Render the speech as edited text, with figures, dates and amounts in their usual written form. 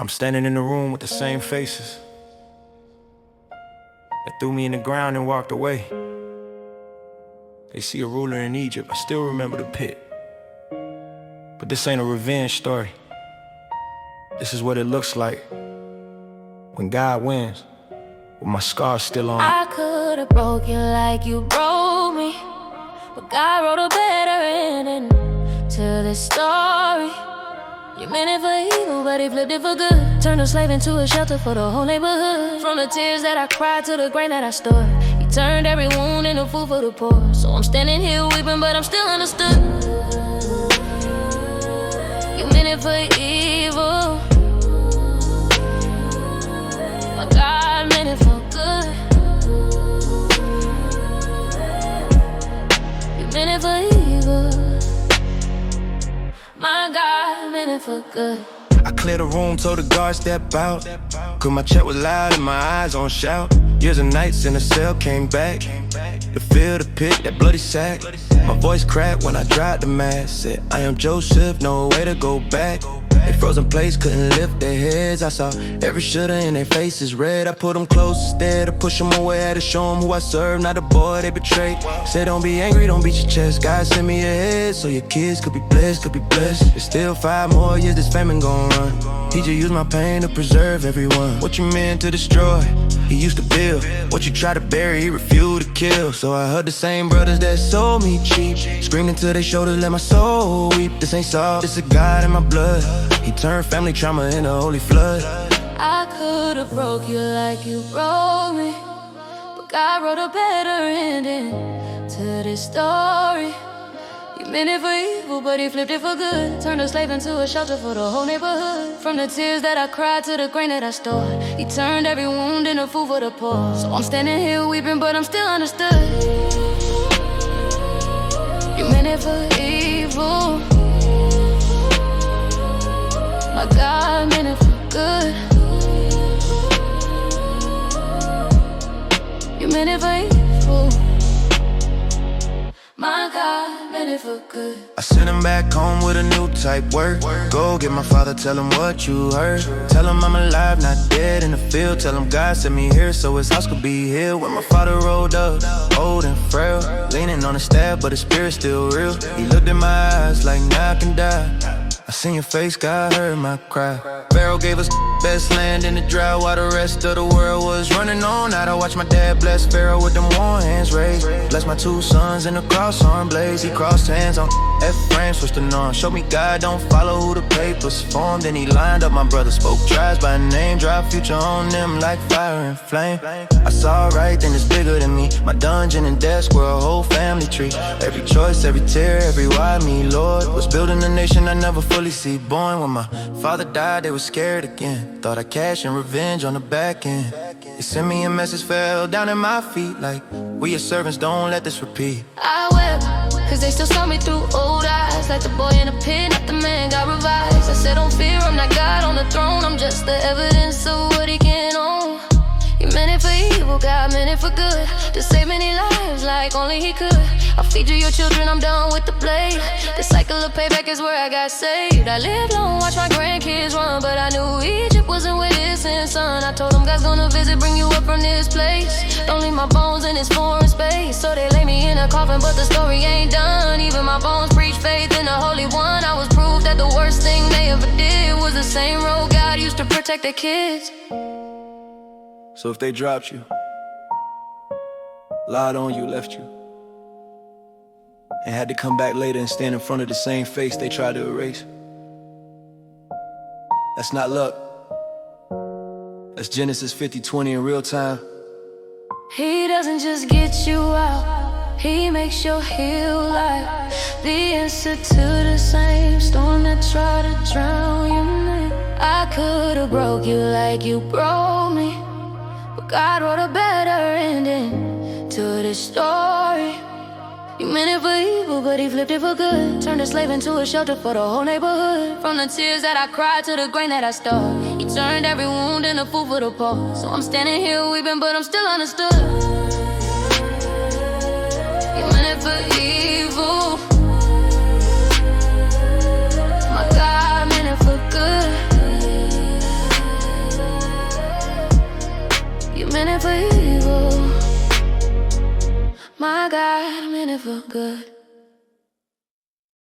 I'm standing in the room with the same faces that threw me in the ground and walked away. They see a ruler in Egypt, I still remember the pit. But this ain't a revenge story. This is what it looks like when God wins, with my scars still on. I could've broke you like you broke me, but God wrote a better ending to this story. You meant it for evil, but he flipped it for good. Turned a slave into a shelter for the whole neighborhood. From the tears that I cried to the grain that I stored, he turned every wound into food for the poor. So I'm standing here weeping, but I'm still understood. You meant it for evil, but God meant it for good. You meant it for evil, my God meant it for good. I cleared the room, told the guard step out, 'cause my check was loud and my eyes on shout. Years of nights in a cell came back to feel the pit, that bloody sack. My voice cracked when I dropped the mask. Said, I am Joseph, no way to go back. They frozen place, couldn't lift their heads. I saw every shoulder in their faces red. I put them close instead of push them away. I had to show them who I serve, not the boy they betrayed. Said don't be angry, don't beat your chest. God send me ahead so your kids could be blessed, could be blessed. There's still 5 more years this famine gon' run. He just used my pain to preserve everyone. What you meant to destroy, he used to build. What you try to bury, he refused to kill. So I heard the same brothers that sold me cheap screamed into their shoulders, let my soul weep. This ain't soft, this is God in my blood. He turned family trauma into a holy flood. I could've broke you like you broke me, but God wrote a better ending to this story. You meant it for evil, but he flipped it for good. Turned a slave into a shelter for the whole neighborhood. From the tears that I cried to the grain that I stored, he turned every wound into food for the poor. So I'm standing here weeping, but I'm still understood. You meant it for evil, my God meant it for good. You meant it for evil, my God meant it for good. I sent him back home with a new type work. Go get my father, tell him what you heard. Tell him I'm alive, not dead in the field. Tell him God sent me here so his house could be healed. When my father rolled up, old and frail, leaning on a staff, but his spirit's still real. He looked in my eyes like now I can die. I seen your face, God heard my cry. Pharaoh gave us best land in the drought, while the rest of the world was running on out. I watched my dad bless Pharaoh with them war hands raised. Bless my 2 sons in the cross arm blaze. He crossed hands on F-frame, switched the norm. Showed me God don't follow who the papers formed. Then he lined up my brothers, spoke tribes by name. Dropped future on them like fire and flame. I saw right, then it's bigger than me. My dungeon and desk were a whole family tree. Every choice, every tear, every why me, Lord. Was building a nation I never fully see born. When my father died, they were scared again. Thought I'd cash and revenge on the back end. They sent me a message, fell down at my feet like, we your servants, don't let this repeat. I wept, cause they still saw me through old eyes. Like the boy in the pit, not the man got revised. I said don't fear, I'm not God on the throne. I'm just the evidence of what he can own. You meant it for evil, God meant it for good. To save many lives like only he could. I'll feed you your children, I'm done with the blade. The cycle of payback is where I got saved. I lived long, watched my grandkids run, but I knew Egypt wasn't where this is, son. I told them God's gonna visit, bring you up from this place. Don't leave my bones in this foreign space. So they lay me in a coffin, but the story ain't done. Even my bones preach faith in the Holy One. I was proof that the worst thing they ever did was the same road God used to protect their kids. So if they dropped you, lied on you, left you, and had to come back later and stand in front of the same face they tried to erase, that's not luck. That's Genesis 50:20 in real time. He doesn't just get you out, he makes your heel life the answer to the same storm that tried to drown you, man. I could've broke you like you broke me, but God wrote a better ending to this story. You meant it for evil, but he flipped it for good. Turned a slave into a shelter for the whole neighborhood. From the tears that I cried to the grain that I stored, he turned every wound into food for the poor. So I'm standing here weeping, but I'm still understood. You meant it for evil, my God meant it for good. meant it for evil. My God, meant it for good.